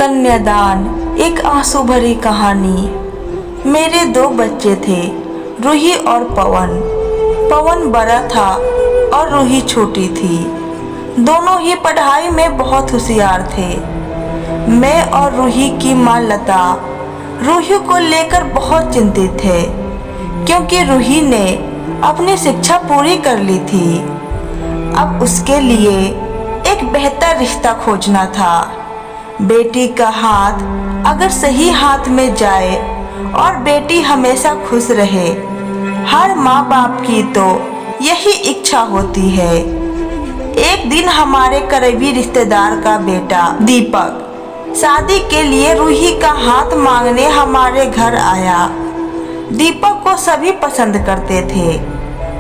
कन्यादान एक आंसू भरी कहानी। मेरे दो बच्चे थे, रूही और पवन। पवन बड़ा था और रूही छोटी थी। दोनों ही पढ़ाई में बहुत होशियार थे। मैं और रूही की माँ लता रूही को लेकर बहुत चिंतित थे, क्योंकि रूही ने अपनी शिक्षा पूरी कर ली थी। अब उसके लिए एक बेहतर रिश्ता खोजना था। बेटी का हाथ अगर सही हाथ में जाए और बेटी हमेशा खुश रहे, हर माँ बाप की तो यही इच्छा होती है। एक दिन हमारे करीबी रिश्तेदार का बेटा दीपक शादी के लिए रूही का हाथ मांगने हमारे घर आया। दीपक को सभी पसंद करते थे।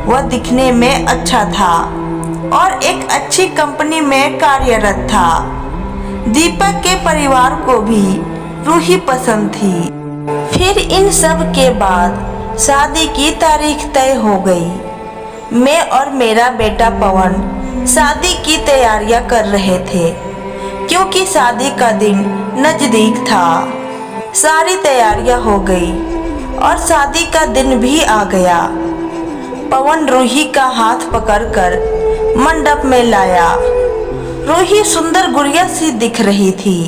वह दिखने में अच्छा था और एक अच्छी कंपनी में कार्यरत था। दीपक के परिवार को भी रूही पसंद थी। फिर इन सब के बाद शादी की तारीख तय हो गई। मैं और मेरा बेटा पवन शादी की तैयारियां कर रहे थे, क्योंकि शादी का दिन नजदीक था। सारी तैयारियां हो गई और शादी का दिन भी आ गया। पवन रूही का हाथ पकड़कर मंडप में लाया। रूही सुंदर गुड़िया सी दिख रही थी।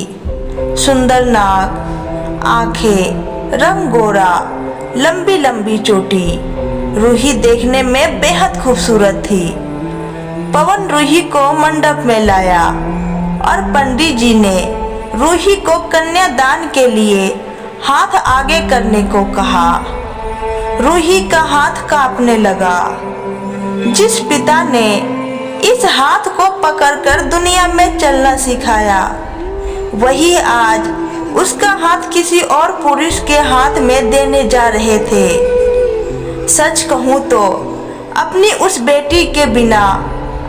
सुंदर नाक, आंखें, रंग गोरा, लंबी लंबी चोटी। रूही देखने में बेहद खूबसूरत थी। पवन रूही को मंडप में लाया और पंडित जी ने रूही को कन्यादान के लिए हाथ आगे करने को कहा। रूही का हाथ कांपने लगा। जिस पिता ने इस हाथ को पकड़कर दुनिया में चलना सिखाया, वही आज उसका हाथ किसी और पुरुष के हाथ में देने जा रहे थे। सच कहूँ तो अपनी उस बेटी के बिना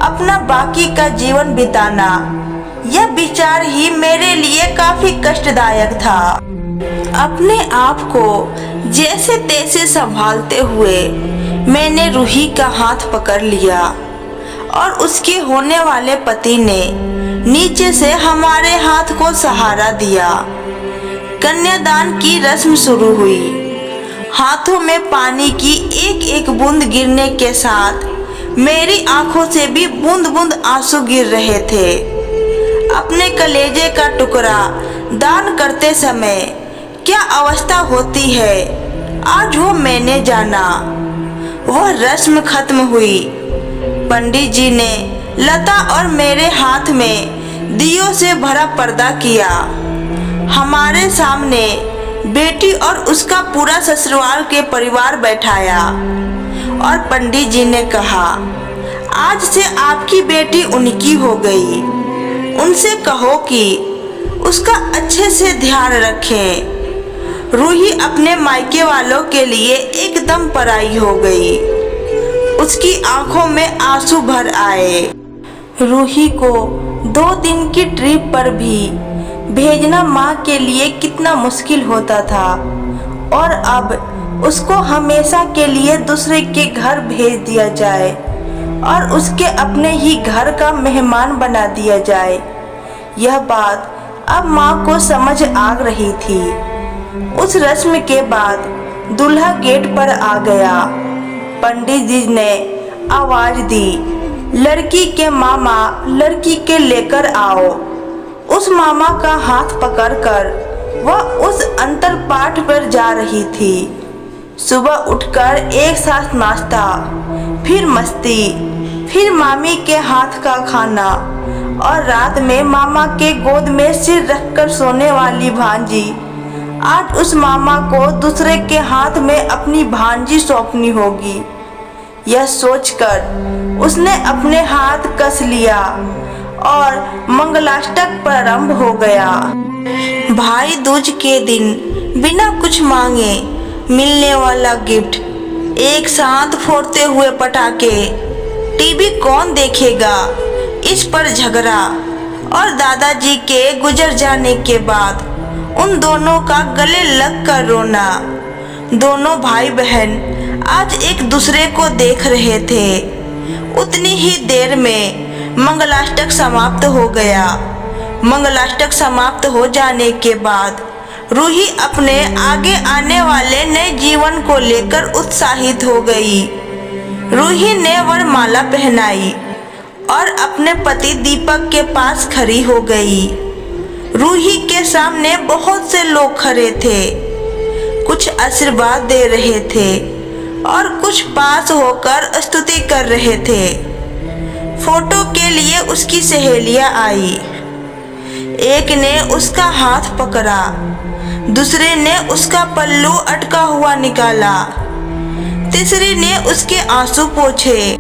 अपना बाकी का जीवन बिताना, यह विचार ही मेरे लिए काफी कष्टदायक था। अपने आप को जैसे तैसे संभालते हुए मैंने रूही का हाथ पकड़ लिया और उसके होने वाले पति ने नीचे से हमारे हाथ को सहारा दिया। कन्यादान की रस्म शुरू हुई। हाथों में पानी की एक एक बूंद गिरने के साथ मेरी आंखों से भी बूंद बूंद आंसू गिर रहे थे। अपने कलेजे का टुकड़ा दान करते समय क्या अवस्था होती है, आज वो मैंने जाना। वह रस्म खत्म हुई। पंडित जी ने लता और मेरे हाथ में दियों से भरा पर्दा किया। हमारे सामने बेटी और उसका पूरा ससुराल के परिवार बैठाया और पंडित जी ने कहा, आज से आपकी बेटी उनकी हो गई। उनसे कहो कि उसका अच्छे से ध्यान रखें। रूही अपने मायके वालों के लिए एकदम पराई हो गई। उसकी आंखों में आंसू भर आए। रूही को 2 दिन की ट्रिप पर भी भेजना माँ के लिए कितना मुश्किल होता था, और अब उसको हमेशा के लिए दूसरे के घर भेज दिया जाए और उसके अपने ही घर का मेहमान बना दिया जाए। यह बात अब माँ को समझ आ रही थी। उस रस्म के बाद दूल्हा गेट पर आ गया। पंडित जी ने आवाज दी, लड़की के मामा लड़की के लेकर आओ। उस मामा का हाथ पकड़कर वह उस अंतर पाठ पर जा रही थी। सुबह उठकर एक साथ नाश्ता, फिर मस्ती, फिर मामी के हाथ का खाना, और रात में मामा के गोद में सिर रखकर सोने वाली भांजी। आज उस मामा को दूसरे के हाथ में अपनी भांजी सौंपनी होगी। यह सोचकर उसने अपने हाथ कस लिया और मंगलाष्टक प्रारंभ हो गया। भाई दूज के दिन बिना कुछ मांगे मिलने वाला गिफ्ट, एक साथ फोड़ते हुए पटाखे, टीवी कौन देखेगा, इस पर झगड़ा, और दादाजी के गुजर जाने के बाद उन दोनों का गले लग कर रोना। दोनों भाई बहन आज एक दूसरे को देख रहे थे। उतनी ही देर में मंगलाष्टक समाप्त हो गया। मंगलाष्टक समाप्त हो जाने के बाद रूही अपने आगे आने वाले नए जीवन को लेकर उत्साहित हो गई। रूही ने वरमाला पहनाई और अपने पति दीपक के पास खड़ी हो गई। रूही के सामने बहुत से लोग खड़े थे, कुछ आशीर्वाद दे रहे थे और कुछ पास होकर स्तुति कर रहे थे। फोटो के लिए उसकी सहेलियां आई। एक ने उसका हाथ पकड़ा, दूसरे ने उसका पल्लू अटका हुआ निकाला, तीसरी ने उसके आंसू पोंछे।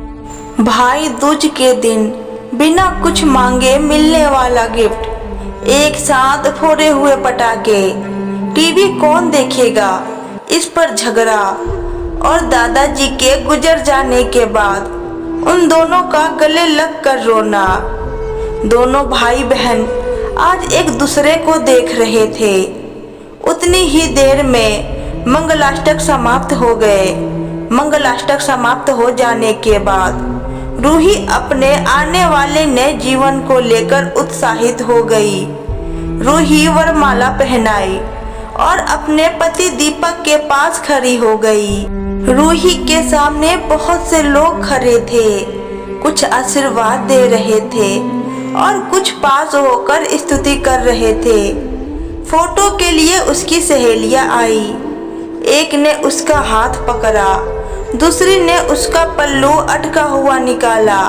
भाई दूज के दिन बिना कुछ मांगे मिलने वाला गिफ्ट, एक साथ फोड़े हुए पटाखे, टीवी कौन देखेगा, इस पर झगड़ा और दादाजी के गुजर जाने के बाद उन दोनों का गले लग कर रोना। दोनों भाई बहन आज एक दूसरे को देख रहे थे। उतनी ही देर में मंगलाष्टक समाप्त हो गए। मंगलाष्टक समाप्त हो जाने के बाद रूही अपने आने वाले नए जीवन को लेकर उत्साहित हो गई। रूही वरमाला पहनाई और अपने पति दीपक के पास खड़ी हो गई। रूही के सामने बहुत से लोग खड़े थे, कुछ आशीर्वाद दे रहे थे और कुछ पास होकर स्तुति कर रहे थे। फोटो के लिए उसकी सहेलियां आई। एक ने उसका हाथ पकड़ा, दूसरी ने उसका पल्लू अटका हुआ निकाला,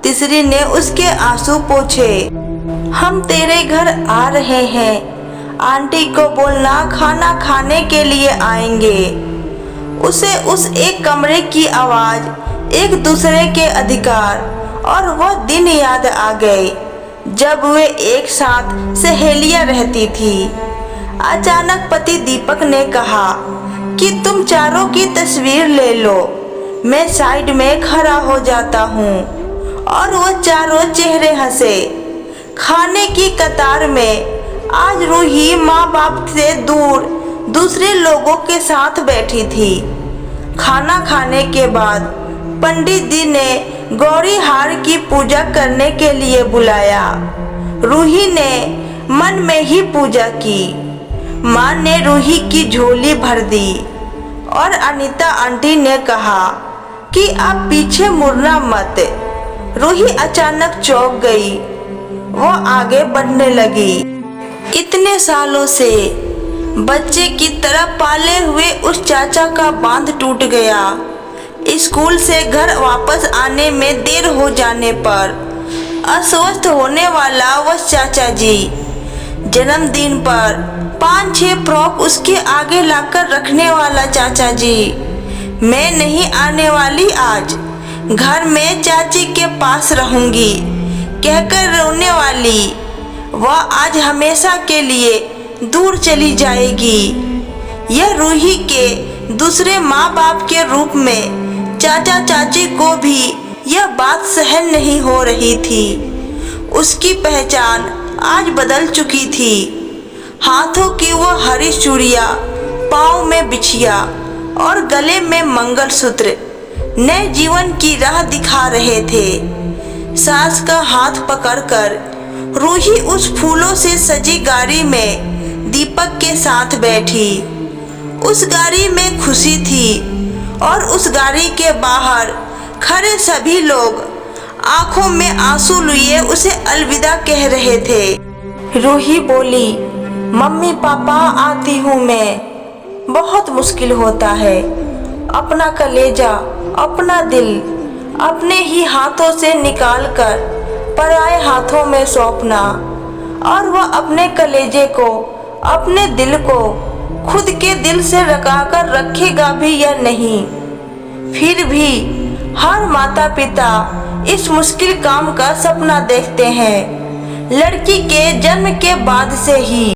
तीसरी ने उसके आंसू पोंछे। हम तेरे घर आ रहे हैं, आंटी को बोलना खाना खाने के लिए आएंगे। उसे उस एक कमरे की आवाज, एक दूसरे के अधिकार और वह दिन याद आ गए जब वे एक साथ सहेलियां रहती थी। अचानक पति दीपक ने कहा कि तुम चारों की तस्वीर ले लो, मैं साइड में खड़ा हो जाता हूँ। और वो चारों चेहरे हंसे। खाने की कतार में आज रूही माँ बाप से दूर दूसरे लोगों के साथ बैठी थी। खाना खाने के बाद पंडित जी ने गौरी हार की पूजा करने के लिए बुलाया। रूही ने मन में ही पूजा की। माँ ने रूही की झोली भर दी और अनीता आंटी ने कहा कि आप पीछे मुड़ना मत। रूही अचानक चौंक गई। वो आगे बढ़ने लगी। इतने सालों से बच्चे की तरह पाले हुए उस चाचा का बांध टूट गया। स्कूल से घर वापस आने में देर हो जाने पर अस्वस्थ होने वाला वह चाचा जी, जन्मदिन पर 5-6 फ्रॉक उसके आगे लाकर रखने वाला चाचा जी, मैं नहीं आने वाली आज, घर में चाची के पास रहूंगी कहकर रोने वाली वह आज हमेशा के लिए दूर चली जाएगी। यह रूही के दूसरे माँ बाप के रूप में चाचा चाची को भी यह बात सहन नहीं हो रही थी। उसकी पहचान आज बदल चुकी थी। हाथों की वो हरी चूड़ियाँ, पाँव में बिछिया और गले में मंगलसूत्र नए जीवन की राह दिखा रहे थे। सास का हाथ पकड़कर रूही उस फूलों से सजी गाड़ी में दीपक के साथ बैठी। उस गाड़ी में खुशी थी और उस गाड़ी के बाहर खड़े सभी लोग आंखों में आंसू लिए उसे अलविदा कह रहे थे। रूही बोली, मम्मी पापा आती हूँ मैं। बहुत मुश्किल होता है अपना कलेजा, अपना दिल अपने ही हाथों से निकालकर पराए हाथों में सौंपना, और वह अपने कलेजे को, अपने दिल को खुद के दिल से रकाकर रखेगा भी या नहीं। फिर भी हर माता पिता इस मुश्किल काम का सपना देखते हैं। लड़की के जन्म के बाद से ही